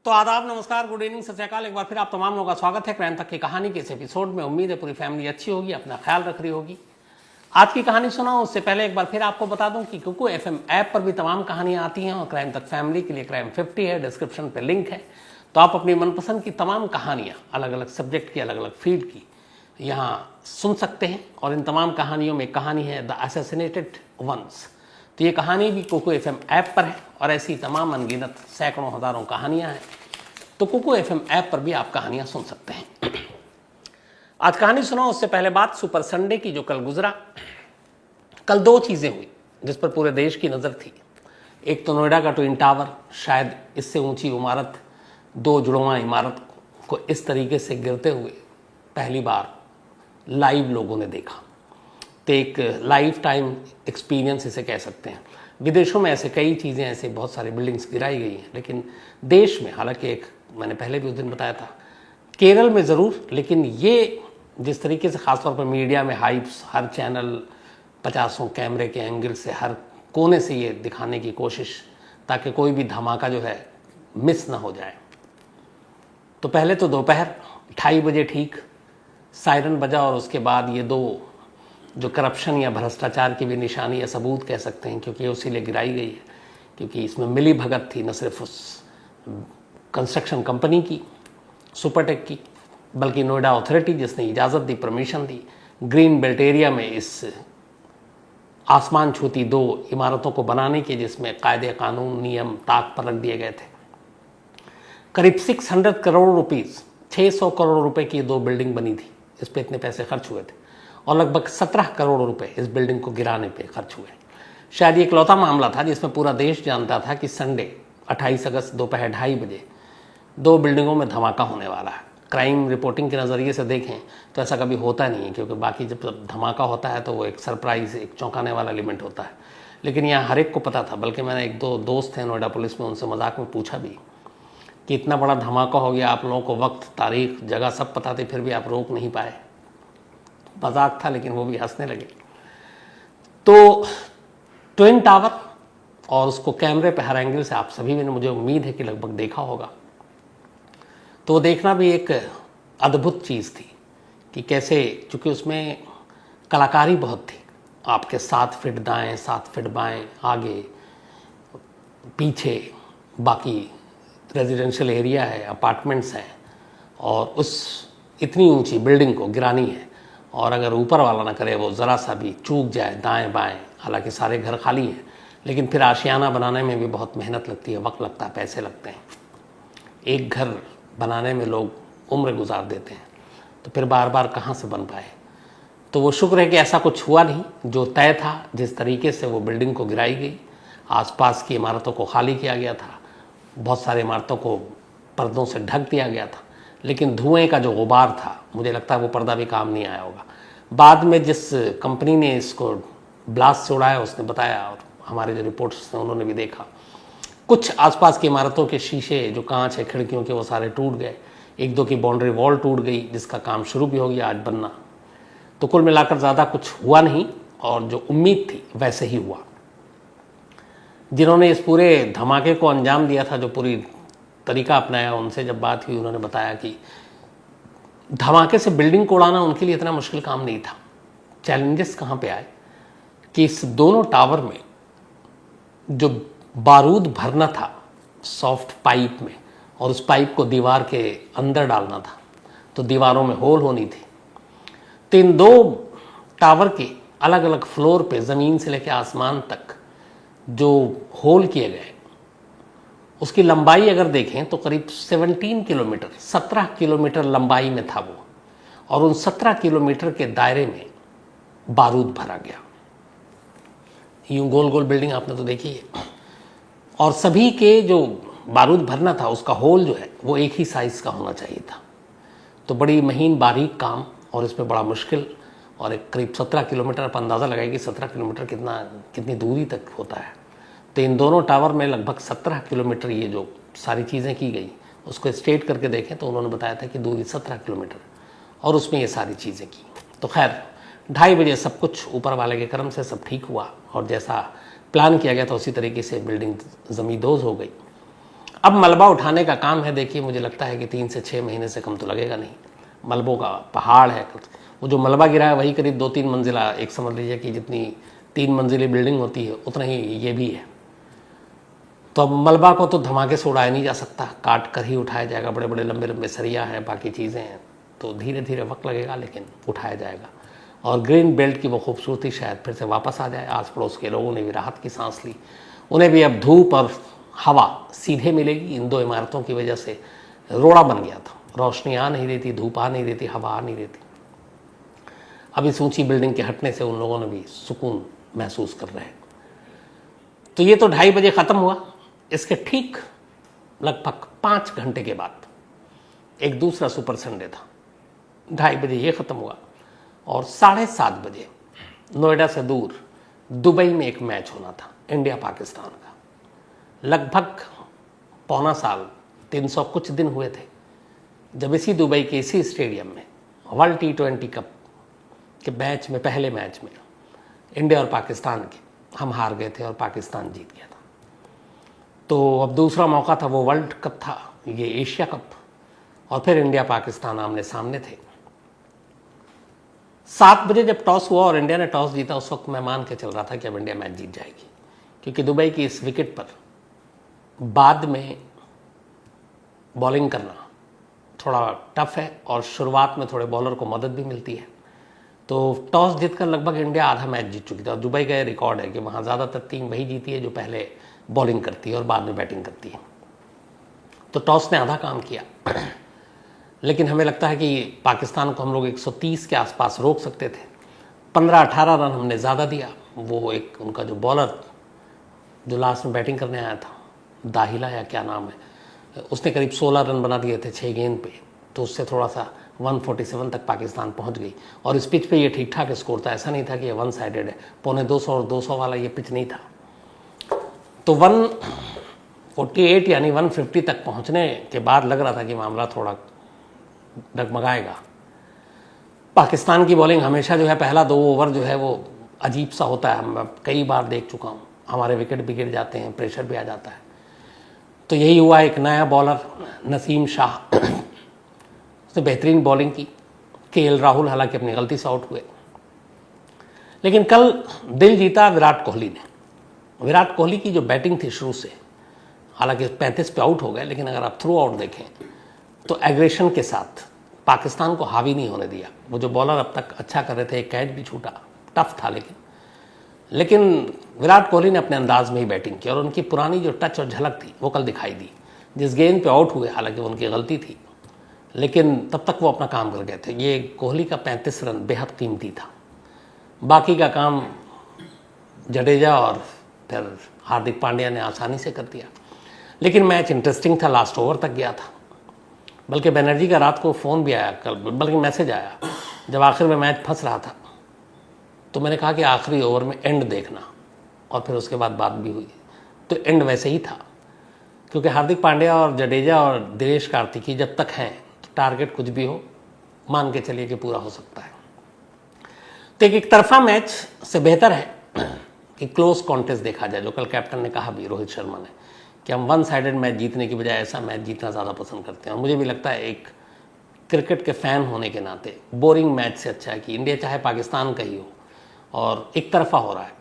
तो आदाब, नमस्कार, गुड इवनिंग, सत श्री अकाल। एक बार फिर आप तमाम लोगों का स्वागत है क्राइम तक की कहानी के इस एपिसोड में। उम्मीद है पूरी फैमिली अच्छी होगी, अपना ख्याल रख रही होगी। आज की कहानी सुनाऊं उससे पहले एक बार फिर आपको बता दूं कि कुकू एफएम ऐप पर भी तमाम कहानियां आती हैं और क्राइम तक फैमिली के लिए क्राइम 50 है, डिस्क्रिप्शन पे लिंक है। तो आप अपनी मनपसंद की तमाम कहानियां अलग अलग सब्जेक्ट की, अलग अलग फील्ड की यहाँ सुन सकते हैं। और इन तमाम कहानियों में कहानी है द असैसिनेटेड वंस। तो ये कहानी भी कुकू एफएम ऐप पर है और ऐसी तमाम अनगिनत सैकड़ों हजारों कहानियां हैं। तो कुकू एफएम ऐप पर भी आप कहानियां सुन सकते हैं। आज कहानी सुनाओ उससे पहले बात सुपर संडे की जो कल गुजरा। कल दो चीजें हुई जिस पर पूरे देश की नजर थी। एक तो नोएडा का ट्विन टावर, शायद इससे ऊंची इमारत, दो जुड़वा इमारत को इस तरीके से गिरते हुए पहली बार लाइव लोगों ने देखा। तो एक लाइफ टाइम एक्सपीरियंस इसे कह सकते हैं। विदेशों में ऐसे कई चीज़ें, ऐसे बहुत सारी बिल्डिंग्स गिराई गई हैं, लेकिन देश में, हालांकि एक मैंने पहले भी उस दिन बताया था, केरल में ज़रूर, लेकिन ये जिस तरीके से ख़ासतौर पर मीडिया में हाइप्स, हर चैनल 50 कैमरे के एंगल से हर कोने से ये दिखाने की कोशिश ताकि कोई भी धमाका जो है मिस ना हो जाए। तो पहले तो दोपहर 2:30 बजे ठीक सायरन बजा और उसके बाद ये दो जो करप्शन या भ्रष्टाचार की भी निशानी या सबूत कह सकते हैं, क्योंकि ये उसी लिए गिराई गई है, क्योंकि इसमें मिली भगत थी न सिर्फ उस कंस्ट्रक्शन कंपनी की, सुपरटेक की, बल्कि नोएडा अथॉरिटी जिसने इजाज़त दी, परमिशन दी, ग्रीन बेल्ट एरिया में इस आसमान छूती दो इमारतों को बनाने के, जिसमें कायदे कानून नियम ताक पर रख दिए गए थे। करीब 600 करोड़ रुपीज़, 600 करोड़ रुपए की दो बिल्डिंग बनी थी, इस पर इतने पैसे खर्च हुए थे और लगभग 17 करोड़ रुपए इस बिल्डिंग को गिराने पे खर्च हुए। शायद ये इकलौता मामला था जिसमें पूरा देश जानता था कि संडे 28 अगस्त दोपहर 2:30 बजे दो बिल्डिंगों में धमाका होने वाला है। क्राइम रिपोर्टिंग के नज़रिए से देखें तो ऐसा कभी होता नहीं है, क्योंकि बाकी जब धमाका होता है तो वो एक सरप्राइज़, एक चौंकाने वाला एलिमेंट होता है। लेकिन यहाँ हर एक को पता था, बल्कि मैंने एक दो दोस्त थे नोएडा पुलिस में, उनसे मजाक में पूछा भी कि इतना बड़ा धमाका हो गया, आप लोगों को वक्त, तारीख, जगह सब पता थी, फिर भी आप रोक नहीं पाए। मजाक था, लेकिन वो भी हंसने लगे। तो ट्विन टावर और उसको कैमरे पे हर एंगल से आप सभी ने, मुझे उम्मीद है कि लगभग देखा होगा। तो वो देखना भी एक अद्भुत चीज़ थी कि कैसे, चूँकि उसमें कलाकारी बहुत थी। आपके 7 फीट दाएं, 7 फीट बाएं, आगे पीछे बाकी रेजिडेंशियल एरिया है, अपार्टमेंट्स हैं, और उस इतनी ऊंची बिल्डिंग को गिरानी है। और अगर ऊपर वाला ना करे, वो ज़रा सा भी चूक जाए दाएं बाएं, हालांकि सारे घर खाली हैं, लेकिन फिर आशियाना बनाने में भी बहुत मेहनत लगती है, वक्त लगता है, पैसे लगते हैं। एक घर बनाने में लोग उम्र गुजार देते हैं, तो फिर बार बार कहाँ से बन पाए। तो वो शुक्र है कि ऐसा कुछ हुआ नहीं। जो तय था, जिस तरीके से वो बिल्डिंग को गिराई गई, आसपास की इमारतों को खाली किया गया था, बहुत सारी इमारतों को पर्दों से ढक दिया गया था, लेकिन धुएं का जो गुबार था, मुझे लगता है वो पर्दा भी काम नहीं आया होगा। बाद में जिस कंपनी ने इसको ब्लास्ट से उड़ाया उसने बताया, और हमारे जो रिपोर्टर्स हैं उन्होंने भी देखा, कुछ आसपास की इमारतों के शीशे, जो कांच है खिड़कियों के, वो सारे टूट गए। एक दो की बाउंड्री वॉल टूट गई, जिसका काम शुरू भी हो गया आज बनना। तो कुल मिलाकर ज़्यादा कुछ हुआ नहीं, और जो उम्मीद थी वैसे ही हुआ। जिन्होंने इस पूरे धमाके को अंजाम दिया था, जो पूरी तरीका अपनाया, उनसे जब बात हुई, उन्होंने बताया कि धमाके से बिल्डिंग को उड़ाना उनके लिए इतना मुश्किल काम नहीं था। चैलेंजेस कहाँ पे आए कि इस दोनों टावर में जो बारूद भरना था सॉफ्ट पाइप में, और उस पाइप को दीवार के अंदर डालना था, तो दीवारों में होल होनी थी। तो इन दो टावर के अलग अलग फ्लोर पे, ज़मीन से लेकर आसमान तक जो होल किए गए, उसकी लंबाई अगर देखें तो करीब 17 किलोमीटर, 17 किलोमीटर लंबाई में था वो, और उन 17 किलोमीटर के दायरे में बारूद भरा गया। यूं गोल गोल बिल्डिंग आपने तो देखी है, और सभी के जो बारूद भरना था उसका होल जो है वो एक ही साइज का होना चाहिए था। तो बड़ी महीन बारीक काम, और इसमें बड़ा मुश्किल, और एक करीब 17 किलोमीटर, आप अंदाज़ा लगाइए कि 17 किलोमीटर कितनी दूरी तक होता है। तो इन दोनों टावर में लगभग 17 किलोमीटर ये जो सारी चीज़ें की गई, उसको स्टेट करके देखें तो उन्होंने बताया था कि दूरी 17 किलोमीटर, और उसमें ये सारी चीज़ें की। तो खैर 2:30 बजे सब कुछ ऊपर वाले के करम से सब ठीक हुआ, और जैसा प्लान किया गया था उसी तरीके से बिल्डिंग ज़मींदोज़ हो गई। अब मलबा उठाने का काम है। देखिए मुझे लगता है कि 3 से 6 महीने से कम तो लगेगा नहीं। मलबों का पहाड़ है। वो जो मलबा गिरा है वही करीब 2-3 मंजिला, एक समझ लीजिए कि जितनी 3 मंजिली बिल्डिंग होती है उतना ही ये भी है। तो अब मलबा को तो धमाके से उड़ाया नहीं जा सकता, काट कर ही उठाया जाएगा। बड़े बड़े लंबे लंबे सरिया हैं, बाकी चीज़ें हैं, तो धीरे धीरे वक्त लगेगा लेकिन उठाया जाएगा। और ग्रीन बेल्ट की वो खूबसूरती शायद फिर से वापस आ जाए। आस पड़ोस के लोगों ने भी राहत की सांस ली। उन्हें भी अब धूप और हवा सीधे मिलेगी। इन 2 इमारतों की वजह से रोड़ा बन गया था, रोशनी आ नहीं रही थी, धूप आ नहीं रही थी, हवा आ नहीं रही थी। अब इस ऊंची बिल्डिंग के हटने से उन लोगों ने भी सुकून महसूस कर रहे हैं। तो ये तो 2:30 बजे ख़त्म हुआ। इसके ठीक लगभग 5 घंटे के बाद एक दूसरा सुपर संडे था। 2:30 बजे ये ख़त्म हुआ और 7:30 बजे नोएडा से दूर दुबई में एक मैच होना था, इंडिया पाकिस्तान का। लगभग पौना साल, 300 कुछ दिन हुए थे जब इसी दुबई के इसी स्टेडियम में वर्ल्ड T20 कप के मैच में, पहले मैच में इंडिया और पाकिस्तान के हम हार गए थे और पाकिस्तान जीत गया था। तो अब दूसरा मौका था, वो वर्ल्ड कप था, ये एशिया कप, और फिर इंडिया पाकिस्तान आमने सामने थे। 7 बजे जब टॉस हुआ और इंडिया ने टॉस जीता, उस वक्त मैं मान के चल रहा था कि अब इंडिया मैच जीत जाएगी, क्योंकि दुबई की इस विकेट पर बाद में बॉलिंग करना थोड़ा टफ है और शुरुआत में थोड़े बॉलर को मदद भी मिलती है। तो टॉस जीतकर लगभग इंडिया आधा मैच जीत चुकी थी और दुबई का रिकॉर्ड है कि वहाँ ज़्यादातर टीम वही जीती है जो पहले बॉलिंग करती है और बाद में बैटिंग करती है। तो टॉस ने आधा काम किया, लेकिन हमें लगता है कि पाकिस्तान को हम लोग 130 के आसपास रोक सकते थे। 15-18 रन हमने ज़्यादा दिया। वो एक उनका जो बॉलर जो लास्ट में बैटिंग करने आया था, दाहिला या क्या नाम है, उसने करीब 16 रन बना दिए थे 6 गेंद पे। तो उससे थोड़ा सा 147 तक पाकिस्तान पहुंच गई। और इस पिच पे ये ठीक ठाक स्कोर था, ऐसा नहीं था कि ये 1 साइडेड है। 250 और 200 वाला ये पिच नहीं था। तो 148 यानी 150 तक पहुंचने के बाद लग रहा था कि मामला थोड़ा डगमगाएगा। पाकिस्तान की बॉलिंग हमेशा जो है पहला 2 ओवर जो है वो अजीब सा होता है। मैं कई बार देख चुका हूँ, हमारे विकेट भी गिर जाते हैं, प्रेशर भी आ जाता है। तो यही हुआ। एक नया बॉलर नसीम शाह, उसने बेहतरीन बॉलिंग की। KL राहुल हालांकि अपनी गलती से आउट हुए, लेकिन कल दिल जीता विराट कोहली ने। विराट कोहली की जो बैटिंग थी शुरू से, हालांकि 35 पे आउट हो गए, लेकिन अगर आप थ्रू आउट देखें तो एग्रेशन के साथ पाकिस्तान को हावी नहीं होने दिया। वो जो बॉलर अब तक अच्छा कर रहे थे, एक कैच भी छूटा, टफ था, लेकिन विराट कोहली ने अपने अंदाज में ही बैटिंग की और उनकी पुरानी जो टच और झलक थी वो कल दिखाई दी। जिस गेंद पे आउट हुए, हालांकि उनकी गलती थी, लेकिन तब तक वो अपना काम कर गए थे। ये कोहली का 35 रन बेहद कीमती था। बाकी का काम जडेजा और फिर हार्दिक पांड्या ने आसानी से कर दिया। लेकिन मैच इंटरेस्टिंग था, लास्ट ओवर तक गया था। बल्कि बनर्जी का रात को फ़ोन भी आया कल, बल्कि मैसेज आया जब आखिर में मैच फंस रहा था। तो मैंने कहा कि आखिरी ओवर में एंड देखना, और फिर उसके बाद बात भी हुई। तो एंड वैसे ही था, क्योंकि हार्दिक पांड्या और जडेजा और दिनेश कार्तिकी जब तक हैं तो टारगेट कुछ भी हो, मान के चलिए कि पूरा हो सकता है। तो एक तरफा मैच से बेहतर है कि क्लोज कॉन्टेस्ट देखा जाए, जो कल कैप्टन ने कहा भी, रोहित शर्मा ने, कि हम 1 साइडेड मैच जीतने की बजाय ऐसा मैच जीतना ज़्यादा पसंद करते हैं। और मुझे भी लगता है एक क्रिकेट के फ़ैन होने के नाते बोरिंग मैच से अच्छा है कि इंडिया चाहे पाकिस्तान का ही हो और एक तरफा हो रहा है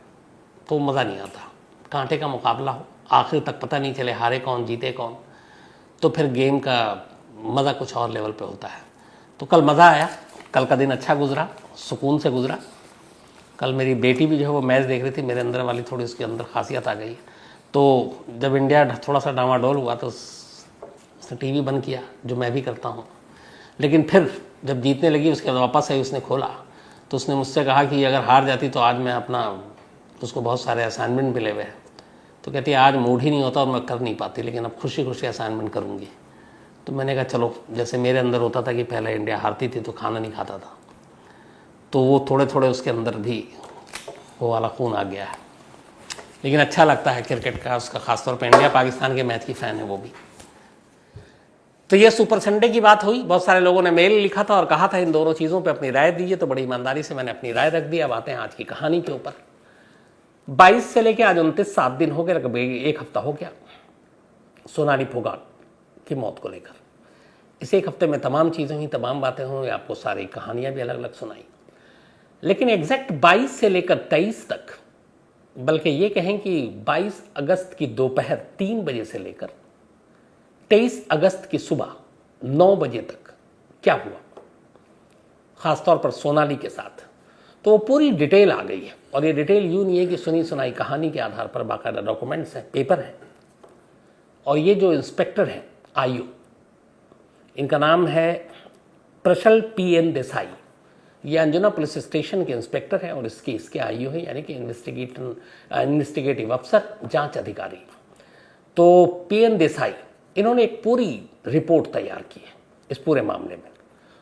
तो मज़ा नहीं आता। कांटे का मुकाबला हो, आखिर तक पता नहीं चले हारे कौन जीते कौन, तो फिर गेम का मज़ा कुछ और लेवल पे होता है। तो कल मज़ा आया, कल का दिन अच्छा गुजरा, सुकून से गुजरा। कल मेरी बेटी भी जो है वो मैच देख रही थी, मेरे अंदर वाली थोड़ी उसके अंदर खासियत आ गई। तो जब इंडिया थोड़ा सा डामाडोल हुआ तो उसने टीवी बंद किया, जो मैं भी करता हूँ। लेकिन फिर जब जीतने लगी उसके बाद वापस आई, उसने खोला तो उसने मुझसे कहा कि अगर हार जाती तो आज मैं अपना, उसको बहुत सारे असाइनमेंट मिले हुए हैं, तो कहती है आज मूड ही नहीं होता और मैं कर नहीं पाती, लेकिन अब खुशी खुशी असाइनमेंट करूँगी। तो मैंने कहा चलो, जैसे मेरे अंदर होता था कि पहले इंडिया हारती थी तो खाना नहीं खाता था, तो वो थोड़े थोड़े उसके अंदर भी वो वाला खून आ गया है। लेकिन अच्छा लगता है क्रिकेट का, उसका खासतौर पर इंडिया पाकिस्तान के मैच की फ़ैन है वो भी। तो ये सुपर संडे की बात हुई। बहुत सारे लोगों ने मेल लिखा था और कहा था इन दोनों चीज़ों पे अपनी राय दीजिए, तो बड़ी ईमानदारी से मैंने अपनी राय रख दी। अब आते हैं आज की कहानी के ऊपर। 22 से लेकर आज 29 7 दिन हो गए, लगभग 1 हफ्ता हो गया। सोनाली फोगाट की मौत को लेकर। इस एक हफ्ते में तमाम चीज़ें हुई, तमाम बातें हुई, आपको सारी कहानियां भी अलग अलग सुनाई। लेकिन एग्जैक्ट 22 से लेकर 23 तक, बल्कि ये कहें कि 22 अगस्त की दोपहर 3 बजे से लेकर 23 अगस्त की सुबह 9 बजे तक क्या हुआ, खासतौर पर सोनाली के साथ, तो वो पूरी डिटेल आ गई है। और ये डिटेल यूं नहीं है कि सुनी सुनाई कहानी के आधार पर, बाकायदा डॉक्यूमेंट्स हैं, पेपर हैं। और ये जो इंस्पेक्टर हैं आईओ, इनका नाम है प्रशल PN देसाई। ये अंजुना पुलिस स्टेशन के इंस्पेक्टर हैं और इसके आईओ हैं, यानी कि इन्वेस्टिगेटिव अफसर, जांच अधिकारी। तो PN देसाई, इन्होंने एक पूरी रिपोर्ट तैयार की है इस पूरे मामले में।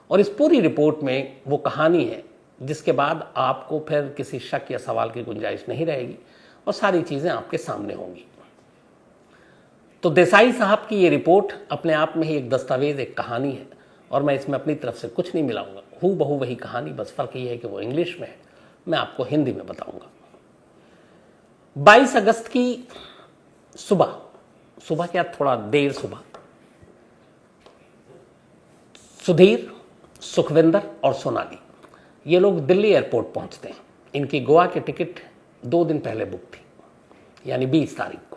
और इस पूरी रिपोर्ट में वो कहानी है जिसके बाद आपको फिर किसी शक या सवाल की गुंजाइश नहीं रहेगी और सारी चीज़ें आपके सामने होंगी। तो देसाई साहब की ये रिपोर्ट अपने आप में ही एक दस्तावेज, एक कहानी है, और मैं इसमें अपनी तरफ से कुछ नहीं मिलाऊंगा, हूबहू वही कहानी, बस फर्क ये है कि वो इंग्लिश में है, मैं आपको हिंदी में बताऊंगा। 22 अगस्त की सुबह क्या, थोड़ा देर सुबह, सुधीर, सुखविंदर और सोनाली ये लोग दिल्ली एयरपोर्ट पहुंचते हैं। इनकी गोवा की टिकट 2 दिन पहले बुक थी, यानी 20 तारीख को।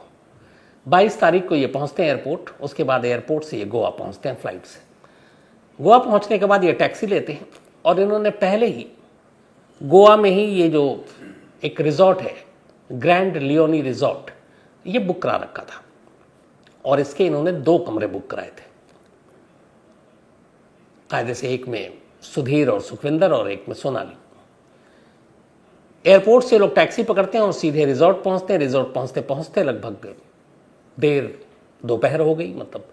22 तारीख को ये पहुंचते हैं एयरपोर्ट। उसके बाद एयरपोर्ट से ये गोवा पहुंचते हैं फ्लाइट से। गोवा पहुंचने के बाद ये टैक्सी लेते हैं और इन्होंने पहले ही गोवा में ही ये जो एक रिजॉर्ट है, ग्रैंड लियोनी रिजॉर्ट, ये बुक करा रखा था। और इसके इन्होंने 2 कमरे बुक कराए थे कायदे से, एक में सुधीर और सुखविंदर और एक में सोनाली। एयरपोर्ट से लोग टैक्सी पकड़ते हैं और सीधे रिजॉर्ट पहुंचते हैं। रिजॉर्ट पहुंचते पहुंचते लगभग देर दोपहर हो गई, मतलब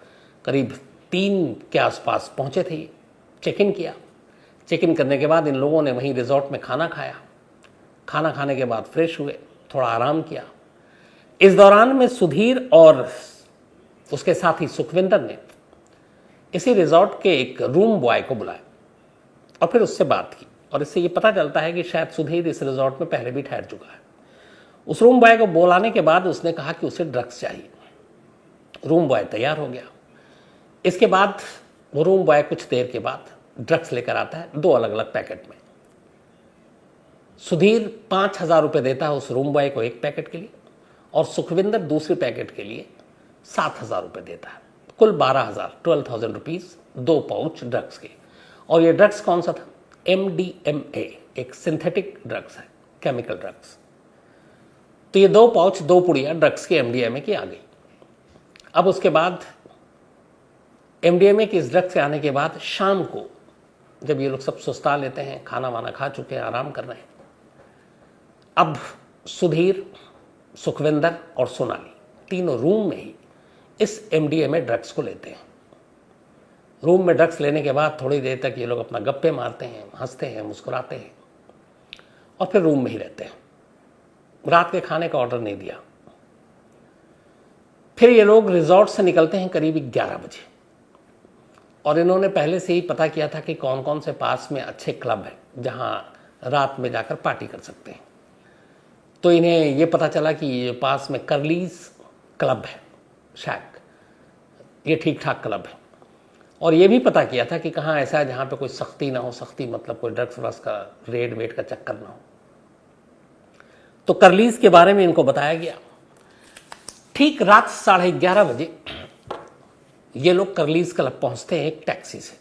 करीब 3 के आसपास पहुंचे थे। चेक इन किया। चेक इन करने के बाद इन लोगों ने वहीं रिजॉर्ट में खाना खाया। खाना खाने के बाद फ्रेश हुए, थोड़ा आराम किया। इस दौरान में सुधीर और उसके साथ ही सुखविंदर ने इसी रिजॉर्ट के एक रूम बॉय को बुलाया और फिर उससे बात की। और इससे ये पता चलता है कि शायद सुधीर इस रिजॉर्ट में पहले भी ठहर चुका है। उस रूम बॉय को बुलाने के बाद उसने कहा कि उसे ड्रग्स चाहिए। रूम बॉय तैयार हो गया। इसके बाद वो रूम बॉय कुछ देर के बाद ड्रग्स लेकर आता है 2 अलग अलग पैकेट में। सुधीर 5,000 रुपये देता है उस रूम बॉय को एक पैकेट के लिए, और सुखविंदर दूसरे पैकेट के लिए 7,000 रुपये देता है। कुल 12,000 रुपीज़ 2 पाउच ड्रग्स के। और ये ड्रग्स कौन सा था? MDMA, एक सिंथेटिक ड्रग्स है, केमिकल ड्रग्स। तो ये 2 पाउच, 2 पुड़िया ड्रग्स के MDMA की आ गई। अब उसके बाद MDMA की इस ड्रग्स के आने के बाद शाम को जब ये लोग सब सुस्ता लेते हैं, खाना वाना खा चुके हैं, आराम कर रहे हैं, अब सुधीर, सुखविंदर और सोनाली तीनों रूम में ही इस MDMA ड्रग्स को लेते हैं। रूम में ड्रग्स लेने के बाद थोड़ी देर तक ये लोग अपना गप्पे मारते हैं, हंसते हैं, मुस्कुराते हैं और फिर रूम में ही रहते हैं। रात के खाने का ऑर्डर नहीं दिया। फिर ये लोग रिजॉर्ट से निकलते हैं करीब 11 बजे। और इन्होंने पहले से ही पता किया था कि कौन कौन से पास में अच्छे क्लब हैं जहां रात में जाकर पार्टी कर सकते हैं। तो इन्हें ये पता चला कि ये पास में करलीज क्लब है, शैक, ये ठीक ठाक क्लब है। और ये भी पता किया था कि कहाँ ऐसा है जहाँ पे कोई सख्ती ना हो, सख्ती मतलब कोई ड्रग्स व्रग्स का रेड वेट का चक्कर ना हो। तो करलीज के बारे में इनको बताया गया। ठीक रात 11:30 बजे ये लोग करलीज क्लब पहुँचते हैं एक टैक्सी से।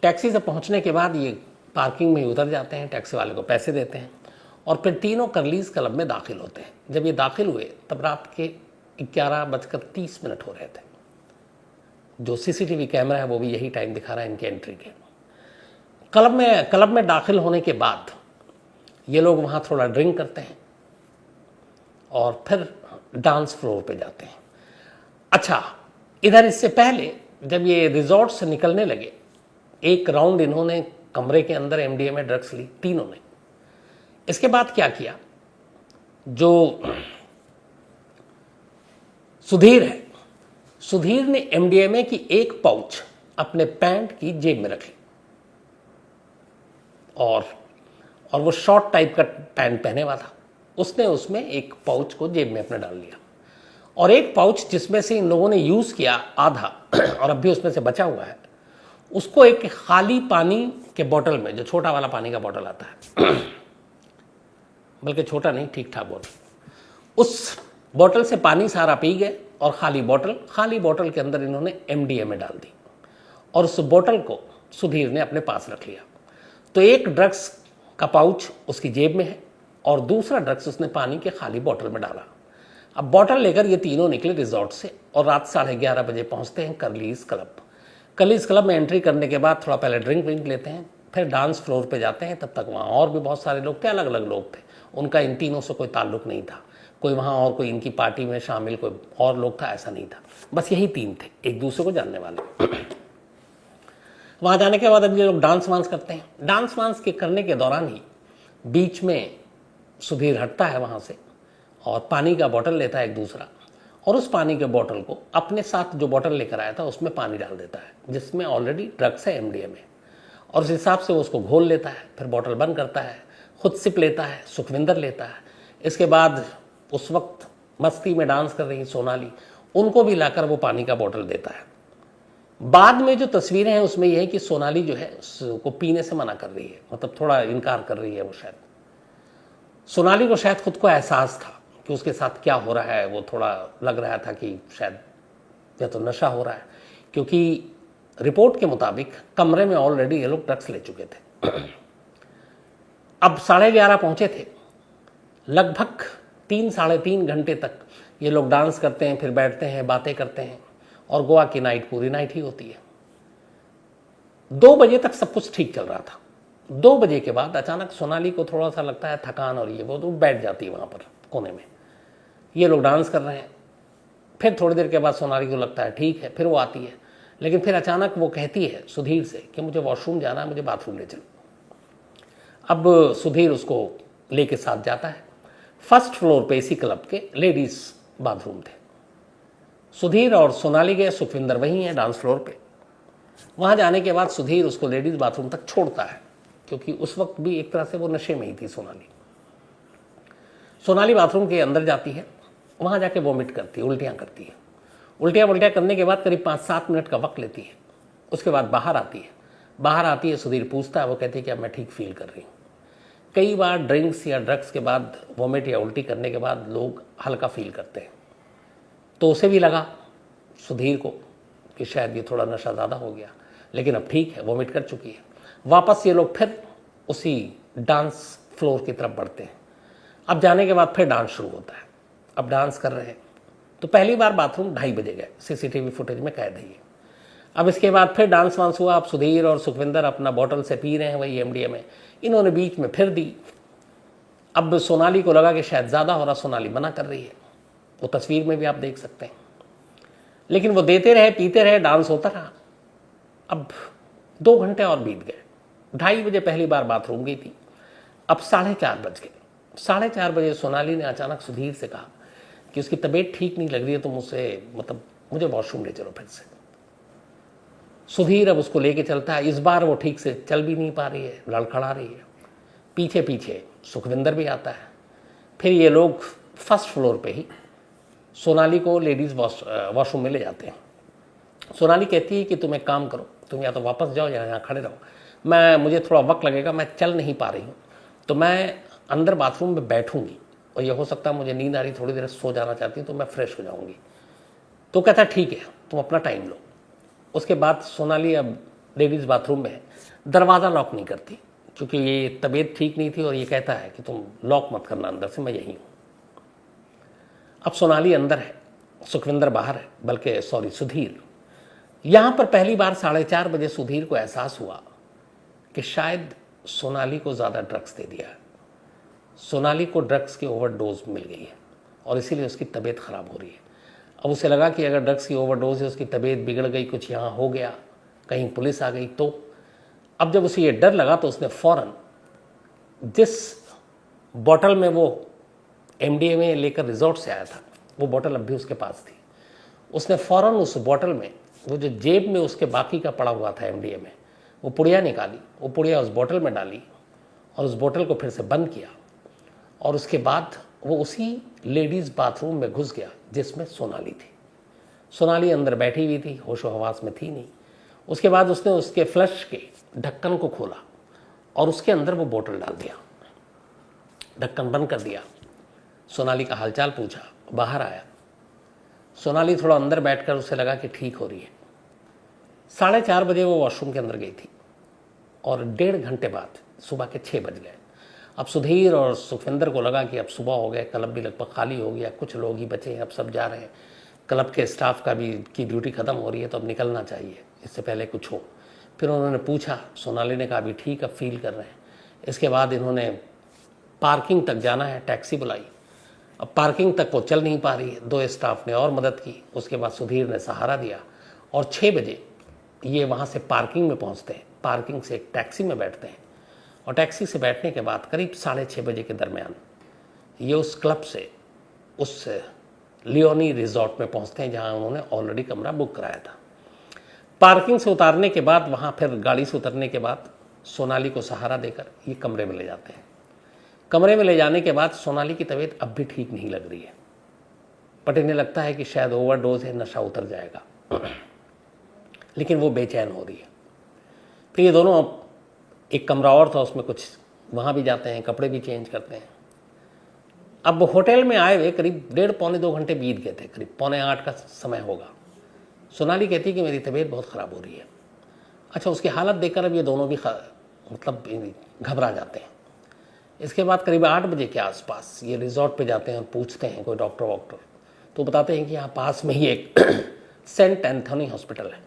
टैक्सी से पहुँचने के बाद ये पार्किंग में उतर जाते हैं, टैक्सी वाले को पैसे देते हैं और फिर तीनों करलीज क्लब में दाखिल होते हैं। जब ये दाखिल हुए तब रात के 11:30 हो रहे थे। जो CCTV कैमरा है वो भी यही टाइम दिखा रहा है इनके एंट्री के। क्लब में दाखिल होने के बाद ये लोग वहाँ थोड़ा ड्रिंक करते हैं और फिर डांस फ्लोर पे जाते हैं। अच्छा, इधर इससे पहले जब ये रिजॉर्ट से निकलने लगे, एक राउंड इन्होंने कमरे के अंदर MDMA ड्रग्स ली तीनों ने। इसके बाद क्या किया, जो सुधीर है, सुधीर ने MDMA की एक पाउच अपने पैंट की जेब में रख ली और वो शॉर्ट टाइप का पैंट पहने हुआ था। उसने उसमें एक पाउच को जेब में अपने डाल लिया और एक पाउच जिसमें से इन लोगों ने यूज़ किया आधा और अब भी उसमें से बचा हुआ है, उसको एक खाली पानी के बोतल में, जो छोटा वाला पानी का बोतल आता है बल्कि छोटा नहीं, ठीक ठाक बोतल, उस बोतल से पानी सारा पी गए और खाली बोतल के अंदर इन्होंने MDMA डाल दी और उस बोतल को सुधीर ने अपने पास रख लिया। तो एक ड्रग्स का पाउच उसकी जेब में है और दूसरा ड्रग्स उसने पानी के खाली बोतल में डाला। अब बोतल लेकर ये तीनों निकले रिजॉर्ट से और रात 11:30 बजे पहुंचते हैं कर्लीज क्लब में एंट्री करने के बाद थोड़ा पहले ड्रिंक लेते हैं, फिर डांस फ्लोर पे जाते हैं। तब तक वहाँ और भी बहुत सारे लोग थे, अलग अलग लोग थे, उनका इन तीनों से कोई ताल्लुक नहीं था। कोई वहाँ और कोई इनकी पार्टी में शामिल कोई और लोग था, ऐसा नहीं था। बस यही तीन थे एक दूसरे को जानने वाले। वहाँ जाने के बाद अब ये लोग डांस वांस करते हैं। डांस वांस के करने के दौरान ही बीच में सुधीर हटता है वहाँ से और पानी का बोतल लेता है एक दूसरा, और उस पानी के बोतल को अपने साथ जो बोतल लेकर आया था उसमें पानी डाल देता है जिसमें ऑलरेडी ड्रग्स है MDMA, और उस हिसाब से वो उसको घोल लेता है। फिर बोतल बंद करता है, खुद सिप लेता है, सुखविंदर लेता है। इसके बाद उस वक्त मस्ती में डांस कर रही सोनाली, उनको भी लाकर वो पानी का बोतल देता है। बाद में जो तस्वीरें हैं उसमें यह है कि सोनाली जो है उसको पीने से मना कर रही है, मतलब थोड़ा इनकार कर रही है। वो शायद सोनाली को शायद खुद को एहसास था कि उसके साथ क्या हो रहा है। वो थोड़ा लग रहा था कि शायद या तो नशा हो रहा है, क्योंकि रिपोर्ट के मुताबिक कमरे में ऑलरेडी ये लोग ड्रग्स ले चुके थे। अब 11:30 पहुंचे थे। लगभग 3-3.5 घंटे तक ये लोग डांस करते हैं, फिर बैठते हैं, बातें करते हैं, और गोवा की नाइट पूरी नाइट ही होती है। 2 बजे तक सब कुछ ठीक चल रहा था। 2 बजे के बाद अचानक सोनाली को थोड़ा सा लगता है थकान और ये वो, तो बैठ जाती है वहाँ पर कोने में। ये लोग डांस कर रहे हैं। फिर थोड़ी देर के बाद सोनाली को लगता है ठीक है, फिर वो आती है, लेकिन फिर अचानक वो कहती है सुधीर से कि मुझे वॉशरूम जाना है, मुझे बाथरूम ले चलो। अब सुधीर उसको लेके साथ जाता है। फर्स्ट फ्लोर पे इसी क्लब के लेडीज बाथरूम थे। सुधीर और सोनाली गए, सुखविंदर वहीं है डांस फ्लोर पे। वहाँ जाने के बाद सुधीर उसको लेडीज बाथरूम तक छोड़ता है, क्योंकि उस वक्त भी एक तरह से वो नशे में ही थी सोनाली बाथरूम के अंदर जाती है, वहाँ जाके वॉमिट करती है, उल्टियाँ करती है। उल्टियाँ करने के बाद करीब 5-7 मिनट का वक्त लेती है। उसके बाद बाहर आती है। सुधीर पूछता है, वो कहती है कि अब मैं ठीक फील कर रही हूँ। कई बार ड्रिंक्स या ड्रग्स के बाद वॉमिट या उल्टी करने के बाद लोग हल्का फील करते हैं, तो उसे भी लगा सुधीर को कि शायद ये थोड़ा नशा ज़्यादा हो गया, लेकिन अब ठीक है, वॉमिट कर चुकी है। वापस ये लोग फिर उसी डांस फ्लोर की तरफ बढ़ते हैं। अब जाने के बाद फिर डांस शुरू होता है। अब डांस कर रहे हैं तो पहली बार बाथरूम 2:30 बजे गए, CCTV फुटेज में कैद है ये। अब इसके बाद फिर डांस वांस हुआ। अब सुधीर और सुखविंदर अपना बोतल से पी रहे हैं वही MDMA, इन्होंने बीच में फिर दी। अब सोनाली को लगा कि शायद ज़्यादा हो रहा, सोनाली मना कर रही है, वो तस्वीर में भी आप देख सकते हैं। लेकिन वो देते रहे, पीते रहे, डांस होता रहा। अब 2 घंटे और बीत गए। 2:30 बजे पहली बार बाथरूम गई थी। अब 4:30 बज गए। 4:30 बजे सोनाली ने अचानक सुधीर से कहा कि उसकी तबीयत ठीक नहीं लग रही है, तो मुझे वॉशरूम ले चलो फिर से। सुधीर अब उसको लेके चलता है। इस बार वो ठीक से चल भी नहीं पा रही है, लड़खड़ा रही है। पीछे पीछे सुखविंदर भी आता है। फिर ये लोग फर्स्ट फ्लोर पे ही सोनाली को लेडीज़ वॉशरूम में ले जाते हैं। सोनाली कहती है कि तुम एक काम करो, तुम या तो वापस जाओ या यहाँ खड़े रहो, मुझे थोड़ा वक्त लगेगा, मैं चल नहीं पा रही हूँ, तो मैं अंदर बाथरूम में बैठूंगी, और ये हो सकता है मुझे नींद आ रही, थोड़ी देर सो जाना चाहती हूँ, तो मैं फ्रेश हो जाऊँगी। तो कहता है ठीक है, तुम अपना टाइम लो। उसके बाद सोनाली अब लेडीज़ बाथरूम में है, दरवाज़ा लॉक नहीं करती, क्योंकि ये तबीयत ठीक नहीं थी, और ये कहता है कि तुम लॉक मत करना अंदर से, मैं यहीं हूँ। अब सोनाली अंदर है, सुखविंदर बाहर है, बल्कि सुधीर। यहाँ पर पहली बार 4:30 बजे सुधीर को एहसास हुआ कि शायद सोनाली को ज़्यादा ड्रग्स दे दिया है। सोनाली को ड्रग्स की ओवरडोज मिल गई है, और इसीलिए उसकी तबीयत ख़राब हो रही है। अब उसे लगा कि अगर ड्रग्स की ओवरडोज है, उसकी तबीयत बिगड़ गई, कुछ यहाँ हो गया, कहीं पुलिस आ गई तो। अब जब उसे ये डर लगा तो उसने फ़ौरन जिस बॉटल में वो MDMA लेकर रिजॉर्ट से आया था, वो बॉटल अब भी उसके पास थी। उसने फ़ौरन उस बॉटल में, वो जो जेब में उसके बाकी का पड़ा हुआ था MDMA, वो पुड़िया निकाली, वो पुड़िया उस बॉटल में डाली, और उस बॉटल को फिर से बंद किया, और उसके बाद वो उसी लेडीज़ बाथरूम में घुस गया जिसमें सोनाली थी। सोनाली अंदर बैठी हुई थी, होशो हवास में थी नहीं। उसके बाद उसने उसके फ्लश के ढक्कन को खोला और उसके अंदर वो बोतल डाल दिया, ढक्कन बंद कर दिया। सोनाली का हालचाल पूछा, बाहर आया। सोनाली थोड़ा अंदर बैठकर उसे लगा कि ठीक हो रही है। 4:30 बजे वो वॉशरूम के अंदर गई थी और 1.5 घंटे बाद सुबह के 6 बज गए। अब सुधीर और सुखविंदर को लगा कि अब सुबह हो गए, क्लब भी लगभग खाली हो गया, कुछ लोग ही बचे हैं, अब सब जा रहे हैं, क्लब के स्टाफ का भी की ड्यूटी ख़त्म हो रही है, तो अब निकलना चाहिए इससे पहले कुछ हो। फिर उन्होंने पूछा, सोनाली ने कहा अभी ठीक, अब फील कर रहे हैं। इसके बाद इन्होंने पार्किंग तक जाना है, टैक्सी बुलाई। अब पार्किंग तक वो चल नहीं पा रही है, 2 स्टाफ ने और मदद की। उसके बाद सुधीर ने सहारा दिया और 6 बजे ये वहाँ से पार्किंग में पहुँचते हैं। पार्किंग से एक टैक्सी में बैठते हैं और टैक्सी से बैठने के बाद करीब 6:30 बजे के दरमियान ये उस क्लब से उस लियोनी रिजॉर्ट में पहुँचते हैं जहाँ उन्होंने ऑलरेडी कमरा बुक कराया था। पार्किंग से उतारने के बाद वहाँ फिर गाड़ी से उतरने के बाद सोनाली को सहारा देकर ये कमरे में ले जाते हैं। कमरे में ले जाने के बाद सोनाली की तबीयत अब भी ठीक नहीं लग रही है, बट इन्हें लगता है कि शायद ओवरडोज है, नशा उतर जाएगा, लेकिन वो बेचैन हो रही है। फिर ये दोनों एक कमरा और था उसमें कुछ वहाँ भी जाते हैं, कपड़े भी चेंज करते हैं। अब होटल में आए हुए करीब 1.5-पौने 2 घंटे बीत गए थे, करीब 7:45 का समय होगा। सोनाली कहती कि मेरी तबीयत बहुत ख़राब हो रही है। अच्छा, उसकी हालत देखकर अब ये दोनों भी मतलब घबरा जाते हैं। इसके बाद करीब 8 बजे के आसपास ये रिजॉर्ट पे जाते हैं और पूछते हैं कोई डॉक्टर वॉक्टर, तो बताते हैं कि यहाँ पास में ही एक सेंट एंथनी हॉस्पिटल है।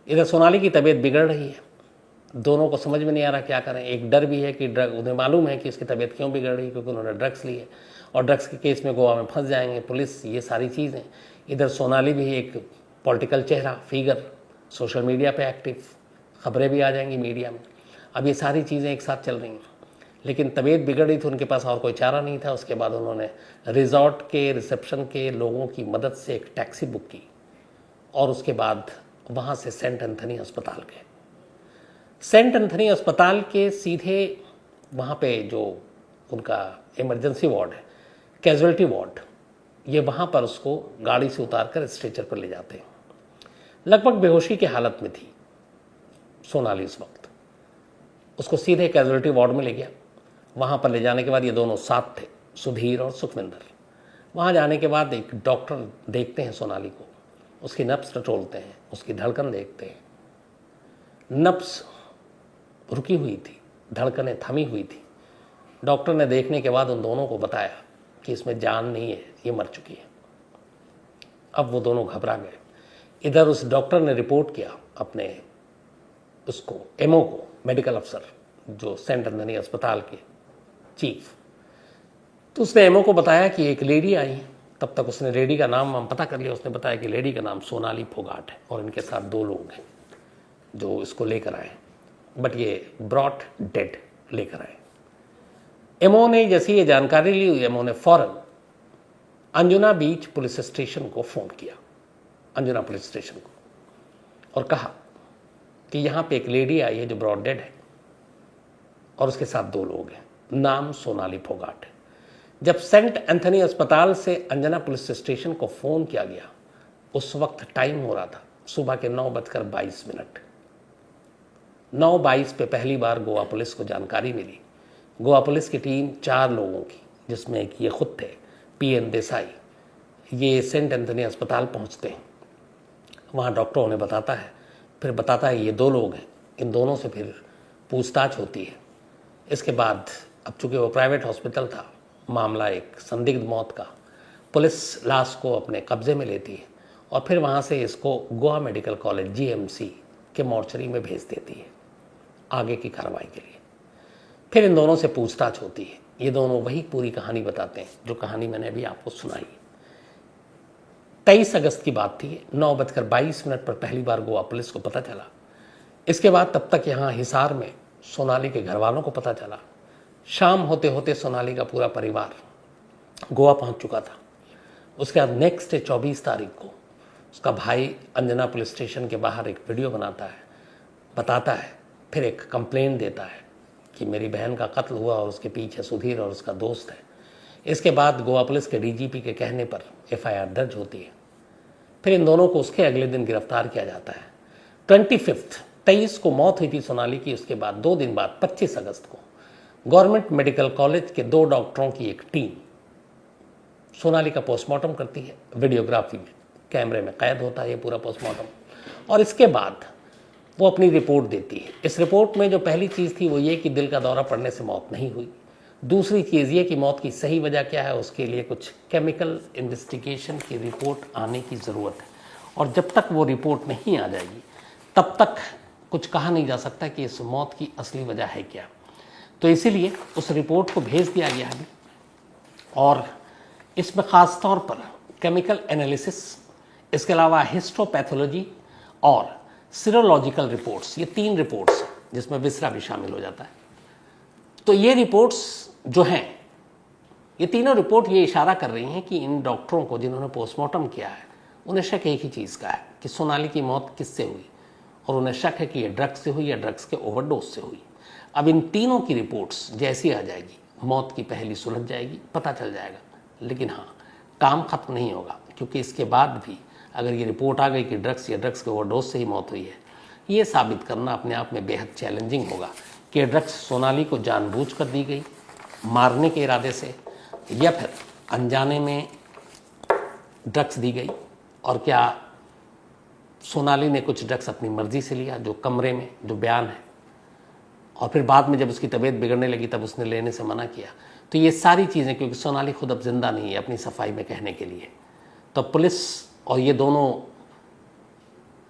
इधर सोनाली की तबीयत बिगड़ रही है, दोनों को समझ में नहीं आ रहा क्या करें। एक डर भी है कि उन्हें मालूम है कि इसकी तबीयत क्यों बिगड़ रही है, क्योंकि उन्होंने ड्रग्स ली है और ड्रग्स के केस में गोवा में फंस जाएंगे पुलिस, ये सारी चीज़ें। इधर सोनाली भी एक पॉलिटिकल चेहरा, फिगर, सोशल मीडिया पे एक्टिव, खबरें भी आ जाएंगी मीडिया में। अब ये सारी चीज़ें एक साथ चल रही हैं, लेकिन तबीयत बिगड़ रही थी, उनके पास और कोई चारा नहीं था। उसके बाद उन्होंने रिजॉर्ट के रिसेप्शन के लोगों की मदद से एक टैक्सी बुक की और उसके बाद वहाँ से सेंट एंथनी अस्पताल गए। सेंट एंथनी अस्पताल के सीधे वहाँ पे जो उनका इमरजेंसी वार्ड है, कैजुअल्टी वार्ड, ये वहाँ पर उसको गाड़ी से उतार कर स्ट्रेचर पर ले जाते हैं। लगभग बेहोशी की हालत में थी सोनाली इस वक्त। उसको सीधे कैजुअल्टी वार्ड में ले गया। वहाँ पर ले जाने के बाद ये दोनों साथ थे, सुधीर और सुखविंदर। वहाँ जाने के बाद एक डॉक्टर देखते हैं सोनाली को, उसकी नब्स टटोलते हैं, उसकी धड़कन देखते हैं। नब्स रुकी हुई थी, धड़कनें थमी हुई थी। डॉक्टर ने देखने के बाद उन दोनों को बताया कि इसमें जान नहीं है, ये मर चुकी है। अब वो दोनों घबरा गए। इधर उस डॉक्टर ने रिपोर्ट किया अपने उसको एमओ को, मेडिकल अफसर जो सेंट एंथनी अस्पताल के चीफ, तो उसने एमओ को बताया कि एक लेडी आई। तब तक उसने लेडी का नाम हम पता कर लिया। उसने बताया कि लेडी का नाम सोनाली फोगाट है और इनके साथ 2 लोग हैं जो इसको लेकर आए, बट ये ब्रॉट डेड लेकर आए। एमओ ने जैसी ये जानकारी ली, एमओ ने फौरन अंजुना बीच पुलिस स्टेशन को फ़ोन किया, अंजुना पुलिस स्टेशन को, और कहा कि यहाँ पे एक लेडी आई है जो ब्रॉड डेड है और उसके साथ 2 लोग हैं, नाम सोनाली फोगाट है। जब सेंट एंथनी अस्पताल से अंजना पुलिस स्टेशन को फ़ोन किया गया, उस वक्त टाइम हो रहा था सुबह के 9:22। 9:22 पे पहली बार गोवा पुलिस को जानकारी मिली। गोवा पुलिस की टीम 4 लोगों की, जिसमें एक ये खुद थे, पीएन देसाई, ये सेंट एंथनी अस्पताल पहुंचते हैं। वहाँ डॉक्टर उन्हें बताता है, फिर बताता है ये 2 लोग हैं। इन दोनों से फिर पूछताछ होती है। इसके बाद अब चूँकि वो प्राइवेट हॉस्पिटल था, मामला एक संदिग्ध मौत का, पुलिस लाश को अपने कब्जे में लेती है और फिर वहाँ से इसको गोवा मेडिकल कॉलेज जीएमसी के मॉर्चरी में भेज देती है आगे की कार्रवाई के लिए। फिर इन दोनों से पूछताछ होती है। ये दोनों वही पूरी कहानी बताते हैं जो कहानी मैंने अभी आपको सुनाई। 23 अगस्त की बात थी। 9:22 पर पहली बार गोवा पुलिस को पता चला। इसके बाद तब तक यहाँ हिसार में सोनाली के घर वालों को पता चला। शाम होते होते सोनाली का पूरा परिवार गोवा पहुँच चुका था। उसके बाद नेक्स्ट डे 24 तारीख को उसका भाई अंजना पुलिस स्टेशन के बाहर एक वीडियो बनाता है, बताता है, फिर एक कंप्लेंट देता है कि मेरी बहन का कत्ल हुआ और उसके पीछे सुधीर और उसका दोस्त है। इसके बाद गोवा पुलिस के डीजीपी के कहने पर एफआईआर दर्ज होती है। फिर इन दोनों को उसके अगले दिन गिरफ्तार किया जाता है। 23 को मौत हुई थी सोनाली की। उसके बाद 2 दिन बाद 25 अगस्त को गवर्नमेंट मेडिकल कॉलेज के 2 डॉक्टरों की एक टीम सोनाली का पोस्टमार्टम करती है। वीडियोग्राफी में कैमरे में कैद होता है ये पूरा पोस्टमार्टम। और इसके बाद वो अपनी रिपोर्ट देती है। इस रिपोर्ट में जो पहली चीज़ थी वो ये कि दिल का दौरा पड़ने से मौत नहीं हुई। दूसरी चीज़ ये कि मौत की सही वजह क्या है, उसके लिए कुछ केमिकल इन्वेस्टिगेशन की रिपोर्ट आने की ज़रूरत है। और जब तक वो रिपोर्ट नहीं आ जाएगी तब तक कुछ कहा नहीं जा सकता कि इस मौत की असली वजह है क्या। तो इसीलिए उस रिपोर्ट को भेज दिया गया है और इसमें ख़ास तौर पर केमिकल एनालिसिस, इसके अलावा हिस्टोपैथोलॉजी और सीरोलॉजिकल रिपोर्ट्स, ये 3 रिपोर्ट्स जिसमें विसरा भी शामिल हो जाता है। तो ये रिपोर्ट्स जो हैं, ये तीनों रिपोर्ट ये इशारा कर रही हैं कि इन डॉक्टरों को जिन्होंने पोस्टमार्टम किया है उन्हें शक एक ही चीज़ का है कि सोनाली की मौत किससे हुई, और उन्हें शक है कि ये ड्रग्स से हुई या ड्रग्स के ओवरडोज से हुई। अब इन तीनों की रिपोर्ट्स जैसी आ जाएगी मौत की पहली सुलझ जाएगी, पता चल जाएगा। लेकिन हाँ, काम खत्म नहीं होगा, क्योंकि इसके बाद भी अगर ये रिपोर्ट आ गई कि ड्रग्स या ड्रग्स के ओवरडोज से ही मौत हुई है, ये साबित करना अपने आप में बेहद चैलेंजिंग होगा कि ड्रग्स सोनाली को जानबूझकर दी गई मारने के इरादे से, या फिर अनजाने में ड्रग्स दी गई, और क्या सोनाली ने कुछ ड्रग्स अपनी मर्जी से लिया, जो कमरे में जो बयान है, और फिर बाद में जब उसकी तबीयत बिगड़ने लगी तब उसने लेने से मना किया। तो ये सारी चीज़ें, क्योंकि सोनाली खुद अब जिंदा नहीं है अपनी सफाई में कहने के लिए, तो पुलिस और ये दोनों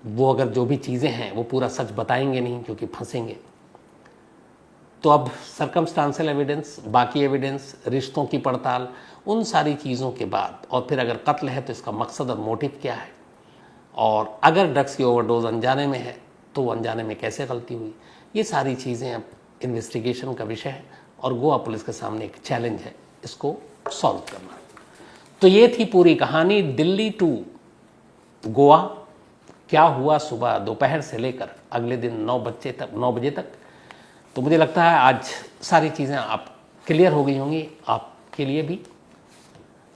वो अगर जो भी चीज़ें हैं वो पूरा सच बताएंगे नहीं, क्योंकि फंसेंगे। तो अब सर्कमस्टांशियल एविडेंस, बाकी एविडेंस, रिश्तों की पड़ताल, उन सारी चीज़ों के बाद, और फिर अगर कत्ल है तो इसका मकसद और मोटिव क्या है, और अगर ड्रग्स की ओवरडोज अनजाने में है तो वो अनजाने में कैसे गलती हुई, ये सारी चीज़ें अब इन्वेस्टिगेशन का विषय है और गोवा पुलिस के सामने एक चैलेंज है इसको सॉल्व करना। तो ये थी पूरी कहानी दिल्ली टू गोवा। क्या हुआ सुबह दोपहर से लेकर अगले दिन 9 बजे तक। तो मुझे लगता है आज सारी चीज़ें आप क्लियर हो गई होंगी, आपके लिए भी।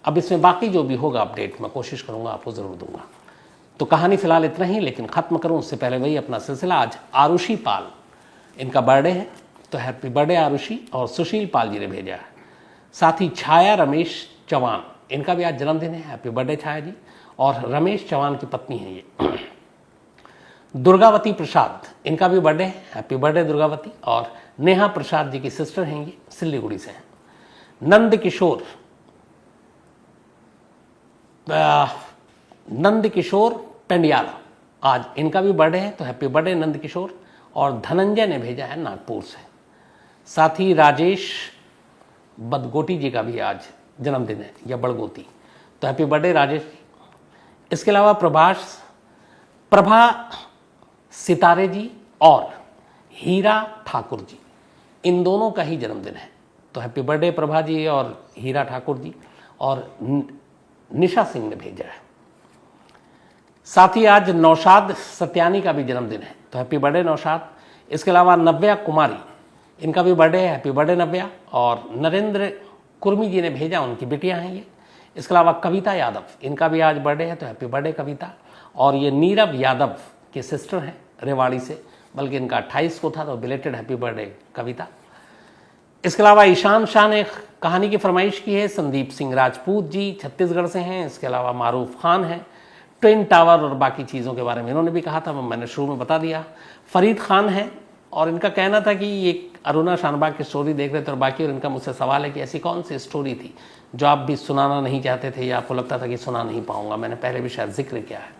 अब इसमें बाकी जो भी होगा अपडेट मैं कोशिश करूँगा आपको ज़रूर दूंगा। तो कहानी फ़िलहाल इतना ही, लेकिन ख़त्म करूँ उससे पहले वही अपना सिलसिला। आज आरुषि पाल, इनका बर्थडे है, तो हैप्पी बर्थडे आरुषि। और सुशील पाल जी ने भेजा है। साथ ही छाया रमेश चौहान, इनका भी आज जन्मदिन है, हैप्पी बर्थडे छाया जी। और रमेश चौहान की पत्नी है ये दुर्गावती प्रसाद, इनका भी बर्थडे है, हैप्पी बर्थडे दुर्गावती। और नेहा प्रसाद जी की सिस्टर हैं ये, सिल्लीगुड़ी से हैं। नंद किशोर पेंडियाला, आज इनका भी बर्थडे है, तो हैप्पी बर्थडे नंद किशोर। और धनंजय ने भेजा है नागपुर से। साथ ही राजेश बदगोटी जी का भी आज जन्मदिन है, या बड़गोती, तो हैप्पी बर्थडे राजेश जी। इसके अलावा प्रभा सितारे जी और हीरा ठाकुर जी, इन दोनों का ही जन्मदिन है, तो हैप्पी बर्थडे प्रभा जी और हीरा ठाकुर जी। और निशा सिंह ने भेजा है। साथ ही आज नौशाद सत्यानी का भी जन्मदिन है, तो हैप्पी बर्थडे नौशाद। इसके अलावा नव्या कुमारी, इनका भी बर्थडे है, हैप्पी बर्थडे नव्या। और नरेंद्र कुर्मी जी ने भेजा, उनकी बेटियां हैं ये। इसके अलावा कविता यादव, इनका भी आज बर्थडे है, तो हैप्पी बर्थडे कविता। और ये नीरव यादव के सिस्टर हैं रेवाड़ी से, बल्कि इनका 28 को था, तो बिलेटेड हैप्पी बर्थडे कविता। इसके अलावा ईशान शाह ने कहानी की फरमाइश की है। संदीप सिंह राजपूत जी छत्तीसगढ़ से हैं। इसके अलावा मारूफ खान हैं, ट्विन टावर और बाकी चीज़ों के बारे में इन्होंने भी कहा था, मैंने शुरू में बता दिया। फरीद खान है, और इनका कहना था कि ये अरुणा शानबाग की स्टोरी देख रहे थे और बाकी, और इनका मुझसे सवाल है कि ऐसी कौन सी स्टोरी थी जो आप भी सुनाना नहीं चाहते थे या आपको लगता था कि सुना नहीं पाऊंगा। मैंने पहले भी शायद जिक्र किया है,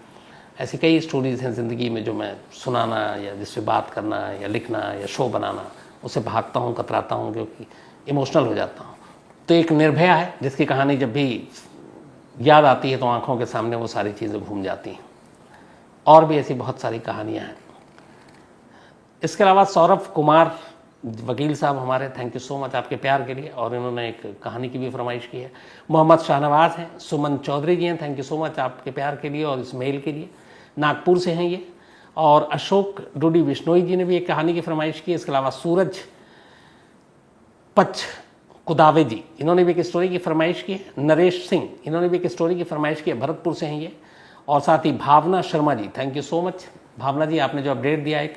ऐसी कई स्टोरीज़ हैं ज़िंदगी में जो मैं सुनाना या जिससे बात करना या लिखना या शो बनाना, उससे भागता हूँ, कतराता हूँ, क्योंकि इमोशनल हो जाता हूँ। तो एक निर्भया है जिसकी कहानी जब भी याद आती है तो आंखों के सामने वो सारी चीज़ें घूम जाती हैं। और भी ऐसी बहुत सारी कहानियाँ हैं। इसके अलावा सौरभ कुमार वकील साहब हमारे, थैंक यू सो मच आपके प्यार के लिए, और इन्होंने एक कहानी की भी फरमाइश की है। मोहम्मद शाहनवाज हैं, सुमन चौधरी जी हैं, थैंक यू सो मच आपके प्यार के लिए और इस मेल के लिए, नागपुर से हैं ये। और अशोक डूडी बिश्नोई जी ने भी एक कहानी की फरमाइश की। इसके अलावा सूरज कुदावे जी, इन्होंने भी एक स्टोरी की फरमाइश की है। नरेश सिंह, इन्होंने भी एक स्टोरी की फरमाइश की है, भरतपुर से हैं ये। और साथ ही भावना Sharma ji, thank you so much भावना जी, आपने जो अपडेट दिया। एक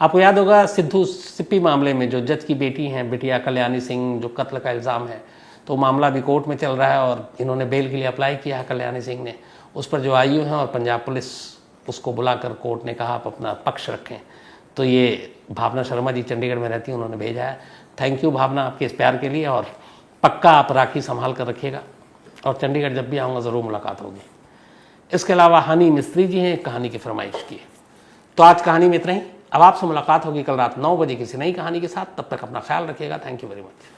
आपको याद होगा सिद्धू सिप्पी मामले में जो जज की बेटी हैं, बिटिया कल्याणी सिंह, जो कत्ल का इल्ज़ाम है, तो मामला भी कोर्ट में चल रहा है और इन्होंने बेल के लिए अप्लाई किया है कल्याणी सिंह ने। उस पर जो आईयू हैं और पंजाब पुलिस, उसको बुलाकर कोर्ट ने कहा आप अपना पक्ष रखें। तो ये भावना शर्मा जी चंडीगढ़ में रहती हैं, उन्होंने भेजा है। थैंक यू भावना आपके इस प्यार के लिए, और पक्का आप राखी संभाल कर रखिएगा, और चंडीगढ़ जब भी आऊँगा ज़रूर मुलाकात होगी। इसके अलावा हनी मिस्त्री जी हैं, कहानी की फरमाइश की। तो आज कहानी में इतना ही। अब आपसे मुलाकात होगी कल रात 9 बजे किसी नई कहानी के साथ। तब तक अपना ख्याल रखिएगा। Thank you very much.